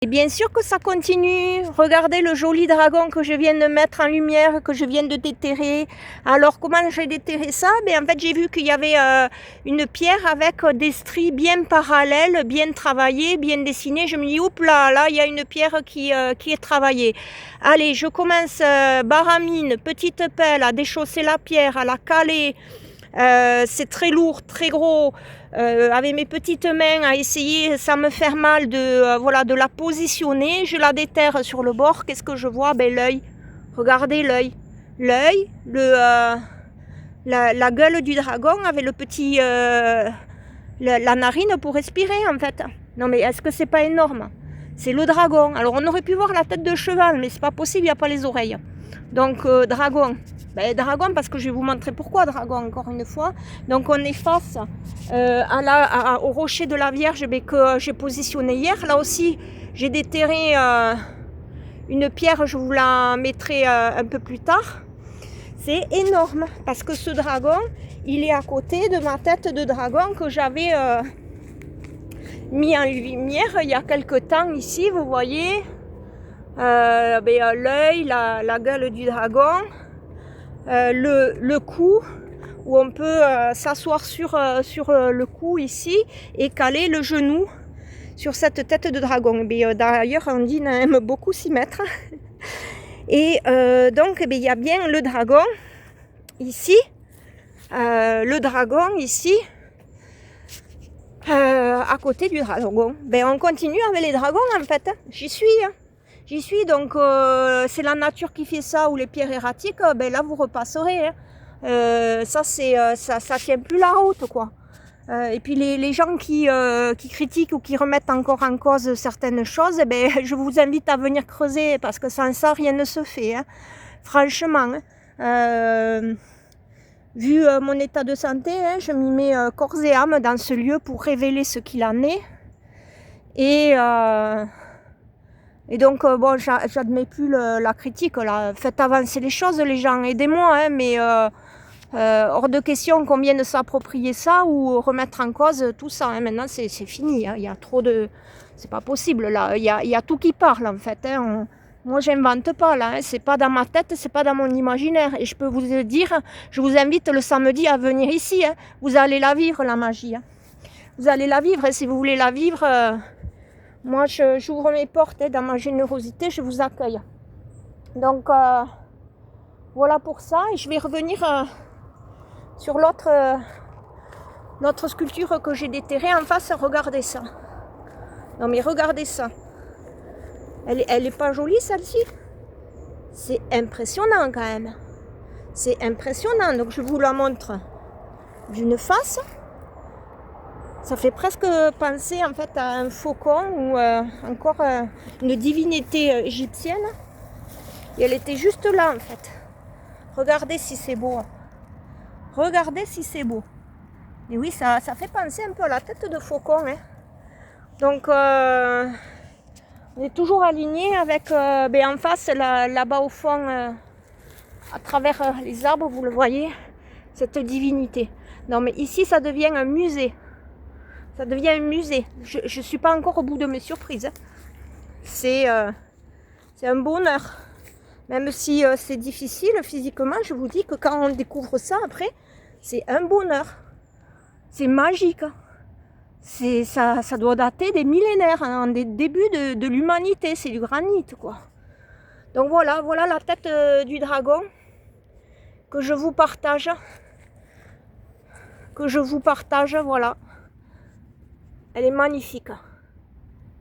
Et bien sûr que ça continue. Regardez le joli dragon que je viens de mettre en lumière, que je viens de déterrer. Alors comment j'ai déterré ça? En fait j'ai vu qu'il y avait une pierre avec des stries bien parallèles, bien travaillées, bien dessinées. Je me dis oups là il y a une pierre qui est travaillée. Allez, je commence baramine, petite pelle à déchausser la pierre, à la caler. C'est très lourd, très gros. Avec mes petites mains à essayer sans me faire mal de la positionner. Je la déterre sur le bord. Qu'est-ce que je vois? L'œil. Regardez l'œil. L'œil, la gueule du dragon avec le petit, la narine pour respirer en fait. Non mais est-ce que c'est pas énorme? C'est le dragon. Alors on aurait pu voir la tête de cheval, mais c'est pas possible, il n'y a pas les oreilles. Donc dragon. Dragon parce que je vais vous montrer pourquoi dragon encore une fois. Donc on est face au rocher de la Vierge que j'ai positionné hier. Là aussi j'ai déterré une pierre, je vous la mettrai un peu plus tard. C'est énorme parce que ce dragon il est à côté de ma tête de dragon que j'avais mis en lumière il y a quelque temps ici, vous voyez. L'œil, la gueule du dragon, le cou où on peut s'asseoir sur le cou ici et caler le genou sur cette tête de dragon. D'ailleurs Andine aime beaucoup s'y mettre. Et donc il y a bien le dragon ici, à côté du dragon. On continue avec les dragons en fait. J'y suis, donc c'est la nature qui fait ça, ou les pierres erratiques, là vous repasserez. Ça tient plus la route quoi. Et puis les gens qui critiquent ou qui remettent encore en cause certaines choses, je vous invite à venir creuser parce que sans ça rien ne se fait. Franchement. Vu mon état de santé, je m'y mets corps et âme dans ce lieu pour révéler ce qu'il en est. Et donc, j'admets plus la critique. Là. Faites avancer les choses, les gens, aidez-moi, mais hors de question qu'on vienne s'approprier ça ou remettre en cause tout ça. Maintenant, c'est fini. Il y a trop de... C'est pas possible, là. Il y a tout qui parle, en fait. Moi, j'invente pas, là. C'est pas dans ma tête, c'est pas dans mon imaginaire. Et je peux vous dire, je vous invite le samedi à venir ici. Vous allez la vivre, la magie. Vous allez la vivre, et si vous voulez la vivre... moi, j'ouvre mes portes dans ma générosité, je vous accueille. Donc, voilà pour ça. Et je vais revenir sur l'autre sculpture que j'ai déterrée en face. Regardez ça. Non, mais regardez ça. Elle est pas jolie, celle-ci? C'est impressionnant, quand même. C'est impressionnant. Donc, je vous la montre d'une face. Ça fait presque penser en fait à un faucon ou encore une divinité égyptienne. Et elle était juste là en fait. Regardez si c'est beau. Regardez si c'est beau. Et oui, ça fait penser un peu à la tête de faucon. Donc on est toujours aligné avec en face là-bas au fond, à travers les arbres, vous le voyez, cette divinité. Non mais ici ça devient un musée. Ça devient un musée. Je ne suis pas encore au bout de mes surprises. C'est un bonheur. Même si c'est difficile physiquement, je vous dis que quand on découvre ça après, c'est un bonheur. C'est magique. Ça doit dater des millénaires, des débuts de l'humanité. C'est du granit, quoi. Donc voilà la tête du dragon que je vous partage. Voilà. Elle est magnifique.